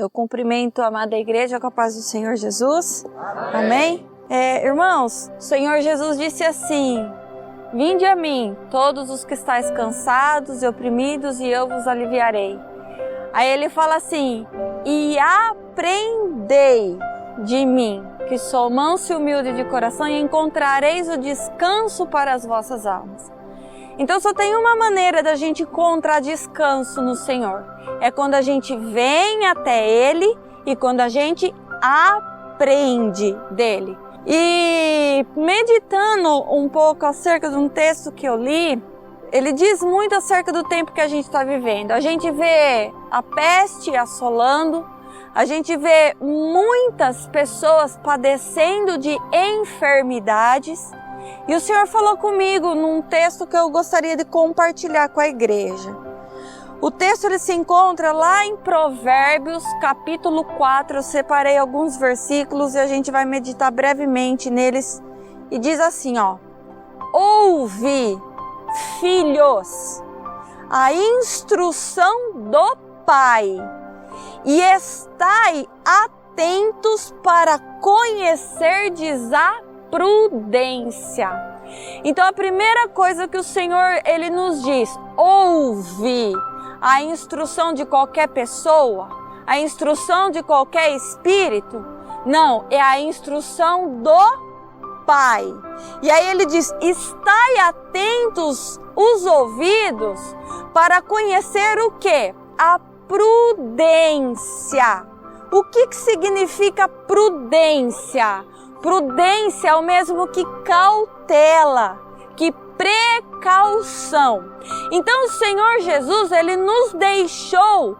Eu cumprimento a amada igreja com a paz do Senhor Jesus. Amém? Irmãos, o Senhor Jesus disse assim: vinde a mim, todos os que estáis cansados e oprimidos, e eu vos aliviarei. Aí ele fala assim: e aprendei de mim, que sou manso e humilde de coração, e encontrareis o descanso para as vossas almas. Então só tem uma maneira da gente encontrar descanso no Senhor. É quando a gente vem até Ele e quando a gente aprende dEle. E meditando um pouco acerca de um texto que eu li, ele diz muito acerca do tempo que a gente está vivendo. A gente vê a peste assolando, a gente vê muitas pessoas padecendo de enfermidades. E o Senhor falou comigo num texto que eu gostaria de compartilhar com a igreja. O texto ele se encontra lá em Provérbios, capítulo 4. Eu separei alguns versículos e a gente vai meditar brevemente neles. E diz assim, ó: ouvi, filhos, a instrução do Pai, e estai atentos para conhecerdes a prudência. Então a primeira coisa que o Senhor ele nos diz: ouve a instrução de qualquer pessoa, a instrução de qualquer espírito. Não, é a instrução do Pai. E aí ele diz: estai atentos os ouvidos para conhecer o quê? A prudência. O que significa prudência? Prudência é o mesmo que cautela, que precaução. Então o Senhor Jesus, ele nos deixou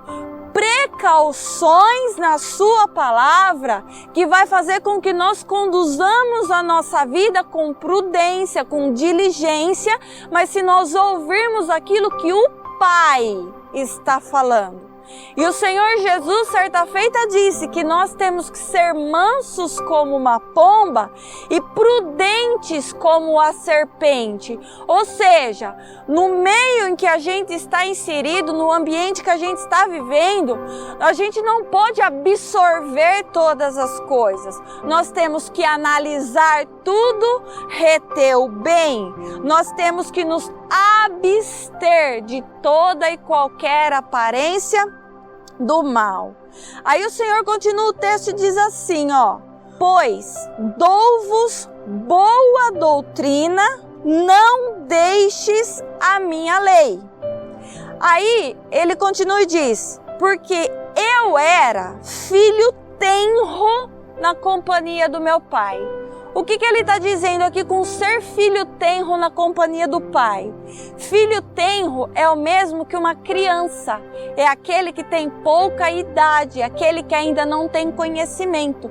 precauções na sua palavra, que vai fazer com que nós conduzamos a nossa vida com prudência, com diligência, mas se nós ouvirmos aquilo que o Pai está falando. E o Senhor Jesus, certa feita, disse que nós temos que ser mansos como uma pomba e prudentes como a serpente. Ou seja, no meio em que a gente está inserido, no ambiente que a gente está vivendo, a gente não pode absorver todas as coisas. Nós temos que analisar tudo, reter o bem. Nós temos que nos abster de toda e qualquer aparência do mal. Aí o Senhor continua o texto e diz assim, ó: pois dou-vos boa doutrina, não deixes a minha lei. Aí ele continua e diz: porque eu era filho tenro na companhia do meu pai. O que ele está dizendo aqui com ser filho tenro na companhia do pai? Filho tenro é o mesmo que uma criança. É aquele que tem pouca idade, aquele que ainda não tem conhecimento.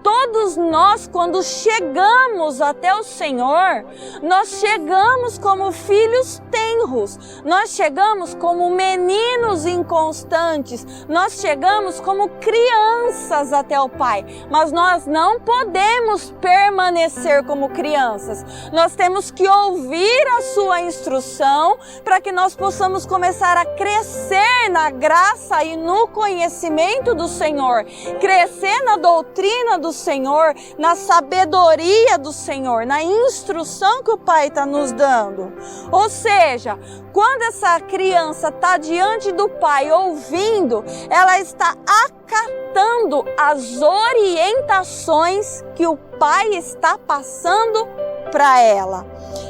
Todos nós, quando chegamos até o Senhor, nós chegamos como filhos tenros, nós chegamos como meninos inconstantes, nós chegamos como crianças até o Pai, mas nós não podemos permanecer como crianças. Nós temos que ouvir a sua instrução para que nós possamos começar a crescer na graça e no conhecimento do Senhor, crescer na doutrina do Senhor, na sabedoria do Senhor, na instrução que o Pai está nos dando. Ou seja, quando essa criança está diante do Pai ouvindo, ela está acatando as orientações que o Pai está passando para ela.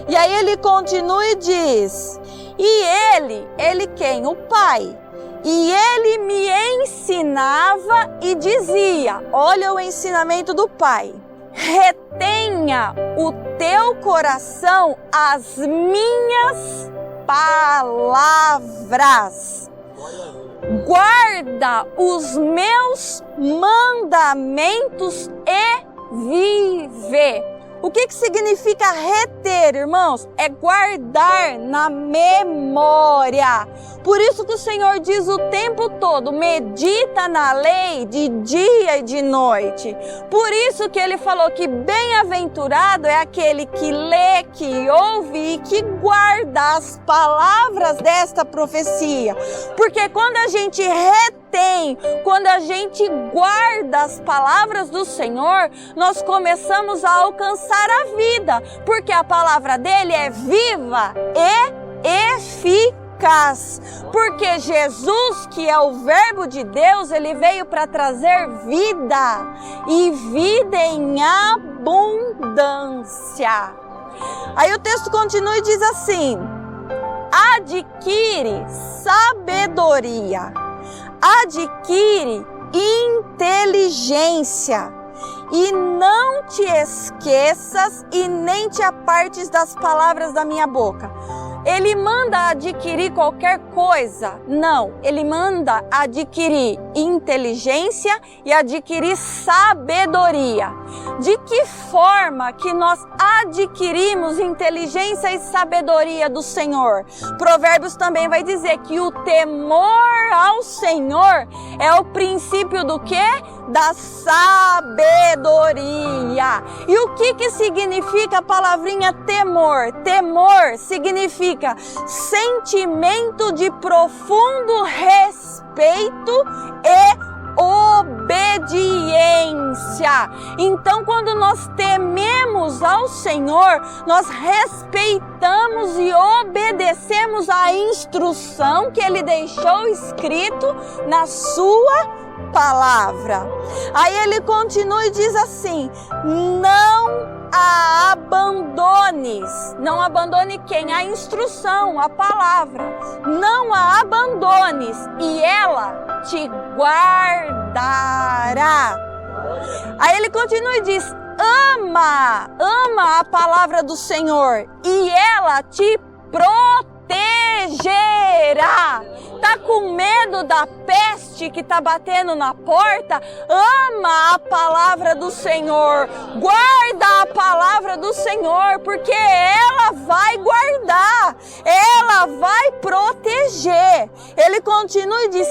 E aí ele continua e diz: e ele quem? O Pai. E ele me ensinava e dizia, olha o ensinamento do Pai: retenha o teu coração as minhas palavras, guarda os meus mandamentos e vive. O que significa reter, irmãos? É guardar na memória. Por isso que o Senhor diz o tempo todo: medita na lei de dia e de noite. Por isso que Ele falou que bem-aventurado é aquele que lê, que ouve e que guarda as palavras desta profecia. Porque quando a gente retém tem. Quando a gente guarda as palavras do Senhor, nós começamos a alcançar a vida, porque a palavra dele é viva e eficaz. Porque Jesus, que é o Verbo de Deus, ele veio para trazer vida e vida em abundância. Aí o texto continua e diz assim: adquire sabedoria, adquire inteligência, e não te esqueças e nem te apartes das palavras da minha boca. Ele manda adquirir qualquer coisa? Não, ele manda adquirir inteligência e adquirir sabedoria. De que forma que nós adquirimos inteligência e sabedoria do Senhor? Provérbios também vai dizer que o temor ao Senhor é o princípio do quê? Da sabedoria. E o que significa a palavrinha temor? Temor significa sentimento de profundo respeito e obediência. Então, quando nós tememos ao Senhor, nós respeitamos e obedecemos a instrução que Ele deixou escrito na sua palavra. Aí ele continua e diz assim: não a abandones. Não abandone quem? A instrução, a palavra. Não a abandones e ela te guardará. Aí ele continua e diz: ama a palavra do Senhor e ela te protegerá. Tá com medo da peste que tá batendo na porta? Ama a palavra do Senhor. Guarda a palavra do Senhor, porque ela vai guardar, ela vai proteger. Ele continua e diz: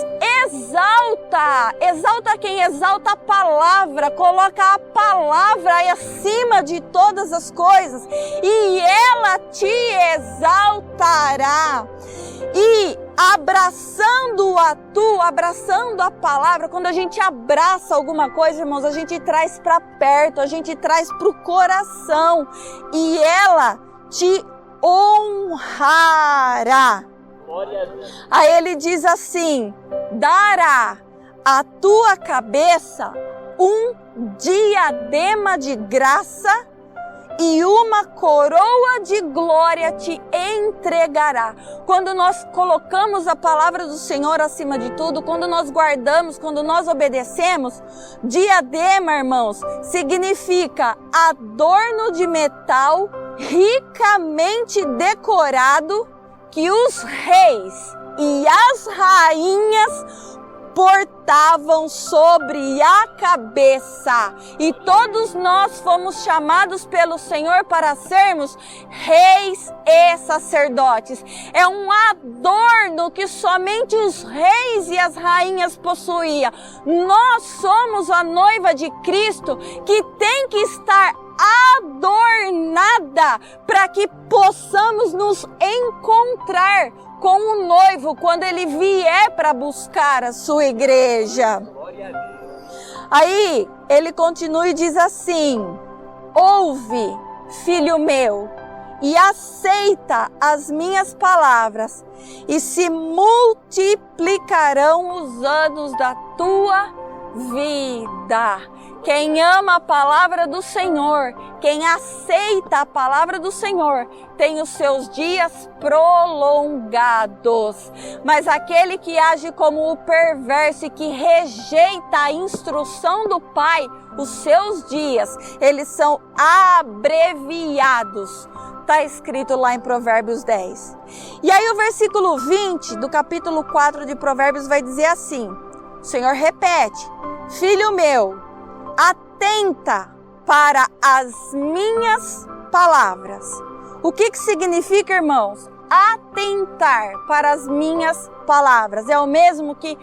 exalta. Exalta quem? Exalta a palavra. Coloca a palavra acima de todas as coisas e ela te exaltará. E abraçando a palavra, quando a gente abraça alguma coisa, irmãos, a gente traz para perto, a gente traz para o coração e ela te honrará. Aí ele diz assim: dará à tua cabeça um diadema de graça e uma coroa de glória te entregará. Quando nós colocamos a palavra do Senhor acima de tudo, quando nós guardamos, quando nós obedecemos, diadema, irmãos, significa adorno de metal ricamente decorado que os reis e as rainhas portavam sobre a cabeça. E todos nós fomos chamados pelo Senhor para sermos reis e sacerdotes. É um adorno que somente os reis e as rainhas possuíam. Nós somos a noiva de Cristo que tem que estar adornada para que possamos nos encontrar com o noivo quando ele vier para buscar a sua igreja. Aí ele continua e diz assim: ouve, filho meu, e aceita as minhas palavras, e se multiplicarão os anos da tua vida. Quem ama a palavra do Senhor, quem aceita a palavra do Senhor, tem os seus dias prolongados. Mas aquele que age como o perverso e que rejeita a instrução do Pai, os seus dias, eles são abreviados. Está escrito lá em Provérbios 10. E aí o versículo 20 do capítulo 4 de Provérbios vai dizer assim: o Senhor repete: filho meu, atenta para as minhas palavras. O que significa, irmãos? Atentar para as minhas palavras. É o mesmo que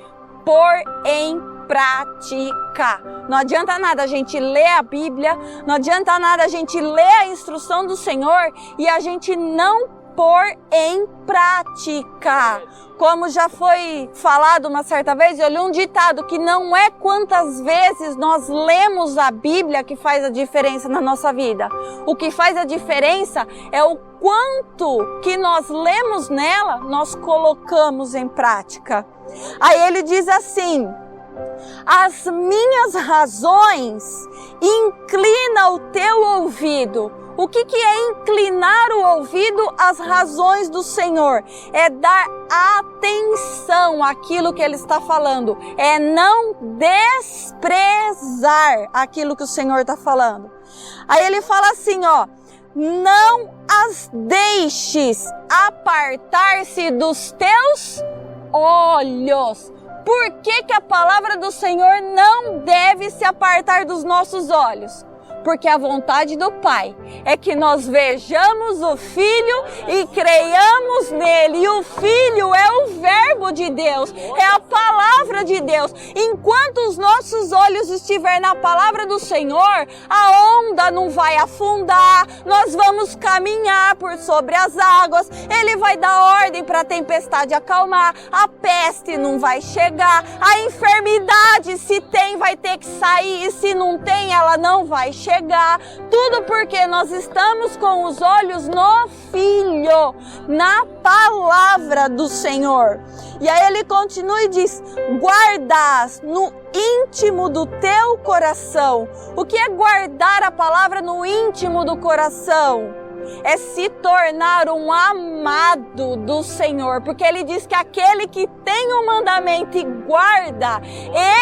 pôr em prática. Não adianta nada a gente ler a Bíblia, não adianta nada a gente ler a instrução do Senhor e a gente não pôr em prática. Como já foi falado uma certa vez, eu li um ditado que não é quantas vezes nós lemos a Bíblia que faz a diferença na nossa vida. O que faz a diferença é o quanto que nós lemos nela, nós colocamos em prática. Aí ele diz assim: as minhas razões inclina o teu ouvido. O que é inclinar o ouvido às razões do Senhor? É dar atenção àquilo que Ele está falando. É não desprezar aquilo que o Senhor está falando. Aí ele fala assim, ó: não as deixes apartar-se dos teus olhos. Por que a palavra do Senhor não deve se apartar dos nossos olhos? Porque a vontade do Pai é que nós vejamos o Filho e creiamos nele. E o Filho é o Verbo de Deus, é a palavra de Deus. Enquanto os nossos olhos estiverem na palavra do Senhor, a onda não vai afundar, nós vamos caminhar por sobre as águas, Ele vai dar ordem para a tempestade acalmar, a peste não vai chegar, a enfermidade, se tem, vai ter que sair, e se não tem, ela não vai chegar. Tudo porque nós estamos com os olhos no Filho, na palavra do Senhor. E aí ele continua e diz: guardas no íntimo do teu coração. O que é guardar a palavra no íntimo do coração? É se tornar um amado do Senhor, porque ele diz que aquele que tem o mandamento e guarda,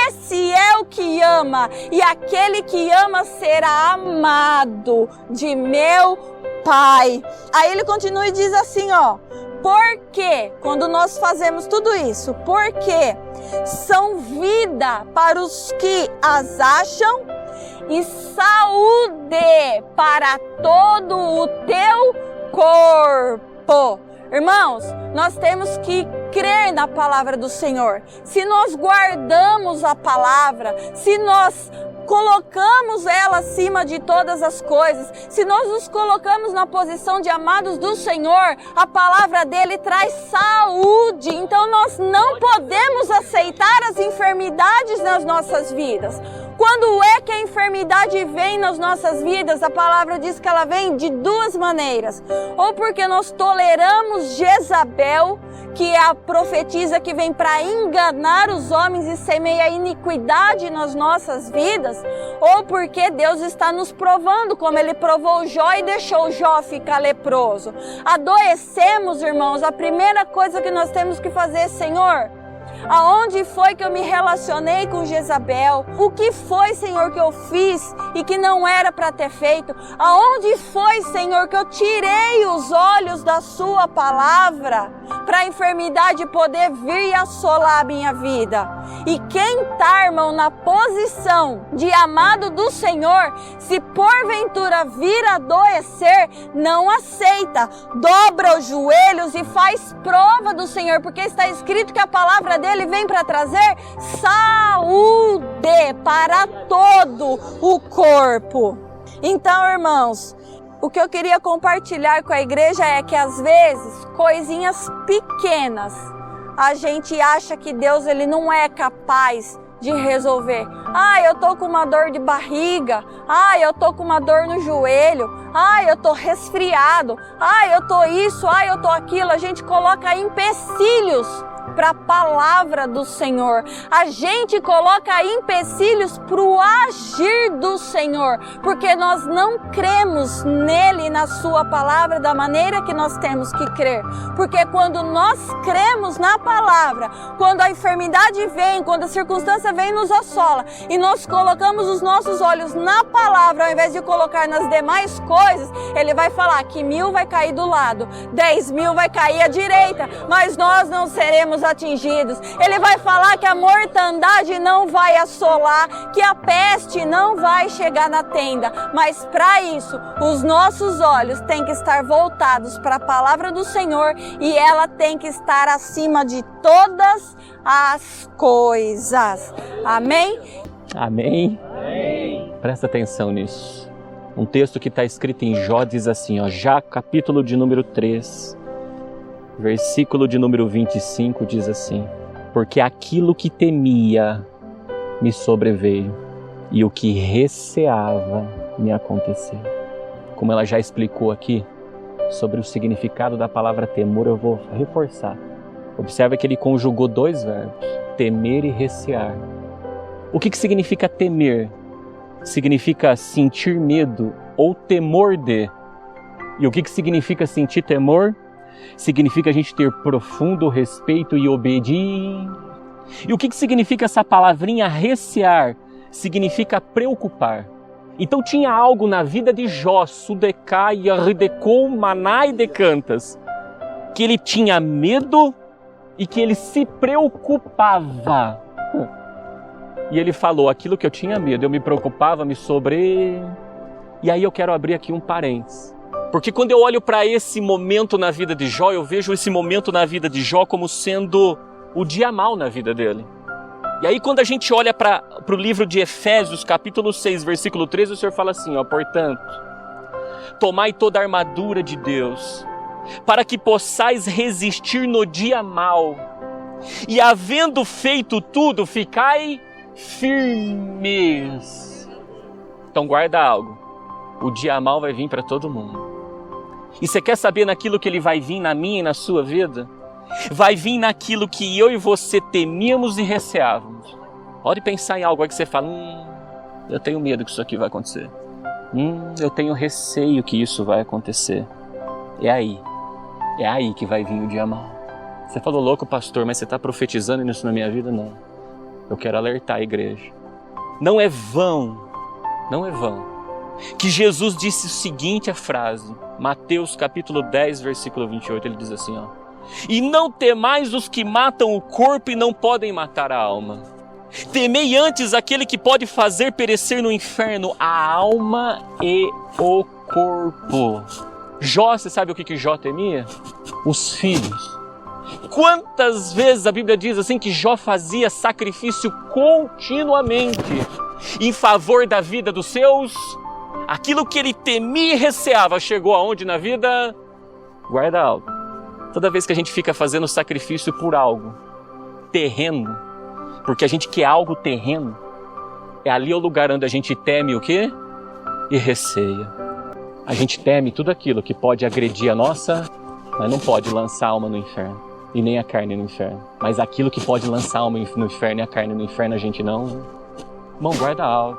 esse é o que ama, e aquele que ama será amado de meu Pai. Aí ele continua e diz assim, ó: porque quando nós fazemos tudo isso, porque são vida para os que as acham e saúde para todo o teu corpo. Irmãos, nós temos que crer na palavra do Senhor. Se nós guardamos a palavra, se nós colocamos ela acima de todas as coisas, se nós nos colocamos na posição de amados do Senhor, a palavra dele traz saúde. Então nós não podemos aceitar as enfermidades nas nossas vidas. Quando é que a enfermidade vem nas nossas vidas? A palavra diz que ela vem de duas maneiras. Ou porque nós toleramos Jezabel, que é a profetisa que vem para enganar os homens e semeia iniquidade nas nossas vidas, ou porque Deus está nos provando, como Ele provou Jó e deixou Jó ficar leproso. Adoecemos, irmãos, a primeira coisa que nós temos que fazer: Senhor, aonde foi que eu me relacionei com Jezabel? O que foi, Senhor, que eu fiz e que não era para ter feito? Aonde foi, Senhor, que eu tirei os olhos da sua palavra para a enfermidade poder vir e assolar a minha vida? E quem está, irmão, na posição de amado do Senhor, se porventura vir a adoecer, não aceita, dobra os joelhos e faz prova do Senhor, porque está escrito que a palavra dele vem para trazer saúde para todo o corpo. Então, irmãos, o que eu queria compartilhar com a igreja é que às vezes coisinhas pequenas a gente acha que Deus ele não é capaz de resolver. Eu tô com uma dor de barriga. Eu tô com uma dor no joelho. Eu tô resfriado. Eu tô isso. Eu tô aquilo. A gente coloca empecilhos para a palavra do Senhor. A gente coloca empecilhos para o agir do Senhor, porque nós não cremos nele e na sua palavra da maneira que nós temos que crer. Porque quando nós cremos na palavra, quando a enfermidade vem, quando a circunstância vem e nos assola, e nós colocamos os nossos olhos na palavra, ao invés de colocar nas demais coisas, ele vai falar que 1000 vai cair do lado, 10.000 vai cair à direita, mas nós não seremos atingidos. Ele vai falar que a mortandade não vai assolar, que a peste não vai chegar na tenda, mas para isso os nossos olhos têm que estar voltados para a palavra do Senhor e ela tem que estar acima de todas as coisas. Amém? Amém? Amém. Presta atenção nisso. Um texto que está escrito em Jó diz assim, ó, já capítulo de número 3, versículo de número 25 diz assim: porque aquilo que temia me sobreveio, e o que receava me aconteceu. Como ela já explicou aqui sobre o significado da palavra temor, eu vou reforçar. Observa que ele conjugou 2 verbos, temer e recear. O que significa temer? Significa sentir medo ou temor de. E o que significa sentir temor? Significa a gente ter profundo respeito e obediência. E o que significa essa palavrinha recear? Significa preocupar. Então tinha algo na vida de Jó, Sudecai, Ridecou, Manai de Cantas, que ele tinha medo e que ele se preocupava. E ele falou, aquilo que eu tinha medo, eu me preocupava, me sobre... E aí eu quero abrir aqui um parênteses. Porque quando eu olho para esse momento na vida de Jó, eu vejo esse momento na vida de Jó como sendo o dia mau na vida dele. E aí quando a gente olha para o livro de Efésios, capítulo 6, versículo 13, o Senhor fala assim, portanto, tomai toda a armadura de Deus, para que possais resistir no dia mau, e havendo feito tudo, ficai firmes. Então guarda algo, o dia mau vai vir para todo mundo. E você quer saber naquilo que ele vai vir na minha e na sua vida? Vai vir naquilo que eu e você temíamos e receávamos. Pode pensar em algo aí que você fala, eu tenho medo que isso aqui vai acontecer. Eu tenho receio que isso vai acontecer. É aí que vai vir o dia mau. Você falou, louco pastor, mas você está profetizando isso na minha vida? Não. Eu quero alertar a igreja. Não é vão que Jesus disse o seguinte, a frase, Mateus capítulo 10, versículo 28, ele diz assim, e não temais os que matam o corpo e não podem matar a alma. Temei antes aquele que pode fazer perecer no inferno a alma e o corpo. Jó, você sabe o que Jó temia? Os filhos. Quantas vezes a Bíblia diz assim que Jó fazia sacrifício continuamente em favor da vida dos seus? Aquilo que ele temia e receava chegou aonde na vida? Guarda algo. Toda vez que a gente fica fazendo sacrifício por algo terreno, porque a gente quer algo terreno, é ali o lugar onde a gente teme o quê? E receia. A gente teme tudo aquilo que pode agredir a nossa, mas não pode lançar a alma no inferno, e nem a carne no inferno. Mas aquilo que pode lançar a alma no inferno e a carne no inferno, a gente não... Irmão, guarda algo.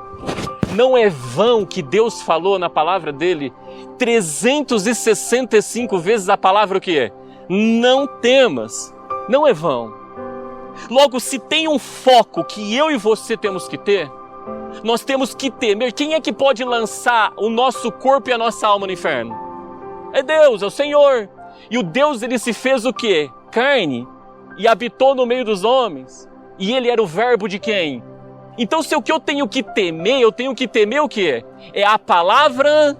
Não é vão que Deus falou na palavra dele 365 vezes a palavra o que é? Não temas. Não é vão. Logo, se tem um foco que eu e você temos que ter, nós temos que temer. Quem é que pode lançar o nosso corpo e a nossa alma no inferno? É Deus, é o Senhor. E o Deus, ele se fez o quê? Carne. E habitou no meio dos homens. E ele era o verbo de quem? Então, se o que eu tenho que temer o quê? É a palavra...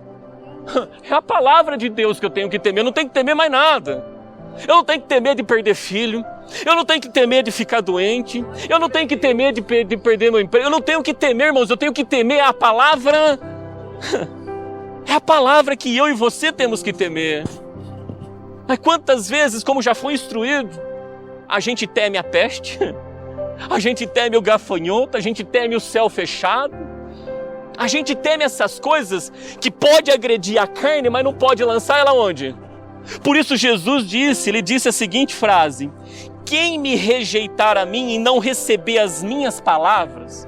É a palavra de Deus que eu tenho que temer. Eu não tenho que temer mais nada. Eu não tenho que ter medo de perder filho. Eu não tenho que ter medo de ficar doente. Eu não tenho que ter medo de perder meu emprego. Eu não tenho que temer, irmãos. Eu tenho que temer a palavra. É a palavra que eu e você temos que temer. Mas quantas vezes, como já foi instruído, a gente teme a peste, a gente teme o gafanhoto, a gente teme o céu fechado, a gente teme essas coisas que pode agredir a carne, mas não pode lançar ela onde? Por isso Jesus disse a seguinte frase: quem me rejeitar a mim e não receber as minhas palavras,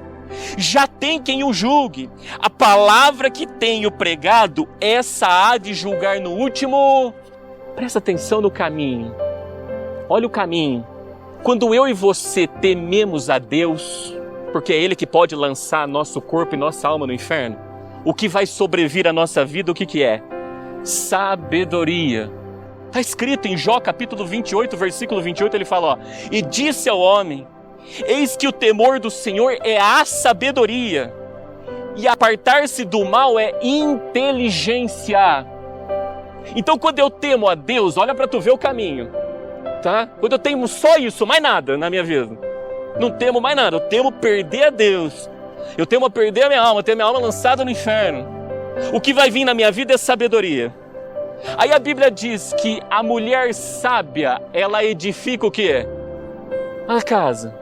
já tem quem o julgue. A palavra que tenho pregado, essa há de julgar no último. Presta atenção no caminho. Olha o caminho. Quando eu e você tememos a Deus, porque é Ele que pode lançar nosso corpo e nossa alma no inferno, o que vai sobrevir à nossa vida, o que é? Sabedoria. Está escrito em Jó capítulo 28, versículo 28, ele fala, e disse ao homem, eis que o temor do Senhor é a sabedoria, e apartar-se do mal é inteligência. Então quando eu temo a Deus, olha para tu ver o caminho, tá? Quando eu temo só isso, mais nada na minha vida, não temo mais nada, eu temo perder a Deus, eu temo perder a minha alma, ter minha alma lançada no inferno. O que vai vir na minha vida é sabedoria. Aí a Bíblia diz que a mulher sábia, ela edifica o quê? A casa.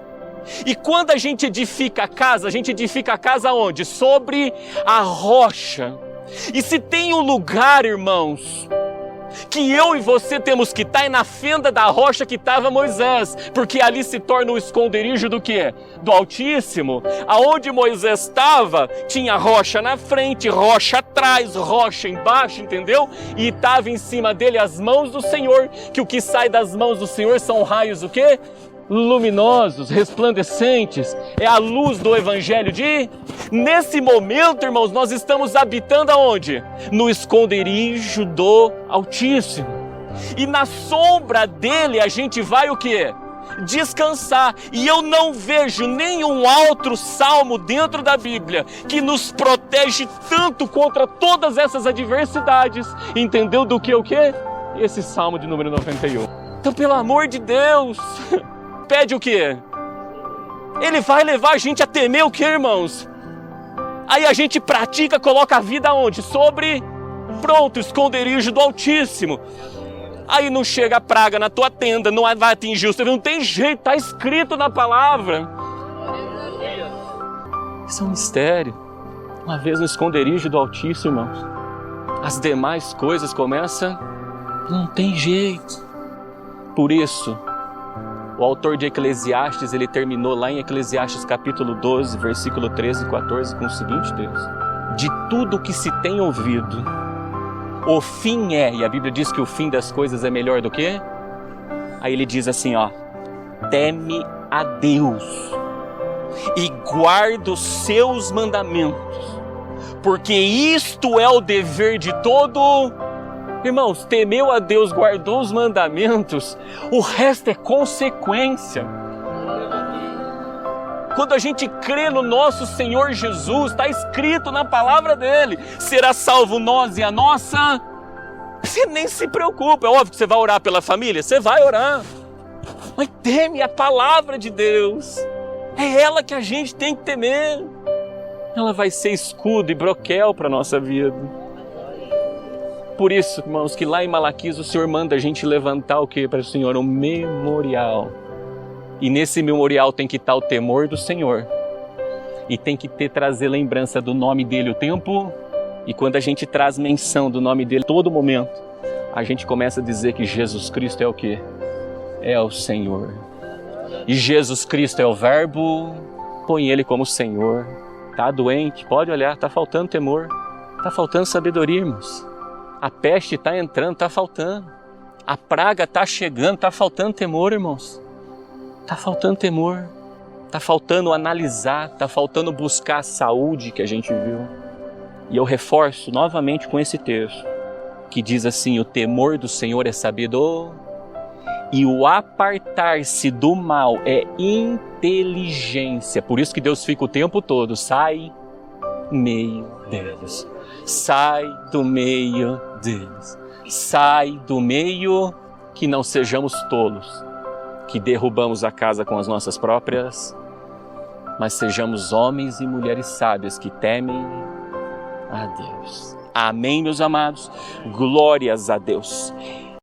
E quando a gente edifica a gente edifica a casa onde? Sobre a rocha. E se tem um lugar, irmãos, que eu e você temos que estar, é na fenda da rocha que estava Moisés, porque ali se torna o esconderijo do quê? Do Altíssimo. Aonde Moisés estava, tinha rocha na frente, rocha atrás, rocha embaixo, entendeu? E estava em cima dele as mãos do Senhor, que o que sai das mãos do Senhor são raios o quê? Luminosos, resplandecentes, é a luz do Evangelho Nesse momento, irmãos, nós estamos habitando aonde? No esconderijo do Altíssimo. E na sombra dele a gente vai o quê? Descansar. E eu não vejo nenhum outro salmo dentro da Bíblia que nos protege tanto contra todas essas adversidades. Entendeu do que o quê? Esse salmo de número 91. Então, pelo amor de Deus, pede o quê? Ele vai levar a gente a temer o quê, irmãos? Aí a gente pratica, coloca a vida onde? Sobre, pronto, esconderijo do Altíssimo. Aí não chega a praga na tua tenda, não vai atingir você, não tem jeito, está escrito na palavra. Isso é um mistério. Uma vez no esconderijo do Altíssimo, irmãos, as demais coisas começam, não tem jeito. Por isso, o autor de Eclesiastes, ele terminou lá em Eclesiastes capítulo 12, versículo 13 e 14, com o seguinte texto: de tudo que se tem ouvido, o fim é, e a Bíblia diz que o fim das coisas é melhor do que? Aí ele diz assim, ó, teme a Deus e guarda os seus mandamentos, porque isto é o dever de todo. Irmãos, temeu a Deus, guardou os mandamentos, o resto é consequência. Quando a gente crê no nosso Senhor Jesus, está escrito na palavra dele, será salvo nós e a nossa. Você nem se preocupa, é óbvio que você vai orar pela família, você vai orar. Mas teme a palavra de Deus, é ela que a gente tem que temer. Ela vai ser escudo e broquel para a nossa vida. Por isso, irmãos, que lá em Malaquias o Senhor manda a gente levantar o que para o Senhor? Um memorial. E nesse memorial tem que estar o temor do Senhor. E tem que trazer lembrança do nome dele o tempo. E quando a gente traz menção do nome dele todo momento, a gente começa a dizer que Jesus Cristo é o quê? É o Senhor. E Jesus Cristo é o Verbo, põe ele como Senhor. Está doente, pode olhar, está faltando temor, está faltando sabedoria, irmãos. A peste está entrando, está faltando. A praga está chegando, está faltando temor, irmãos. Está faltando temor. Está faltando analisar, está faltando buscar a saúde que a gente viu. E eu reforço novamente com esse texto, que diz assim, o temor do Senhor é sabedoria, e o apartar-se do mal é inteligência. Por isso que Deus fica o tempo todo, sai meio deles. Sai do meio deles. Sai do meio, que não sejamos tolos, que derrubamos a casa com as nossas próprias, mas sejamos homens e mulheres sábias que temem a Deus. Amém, meus amados? Glórias a Deus.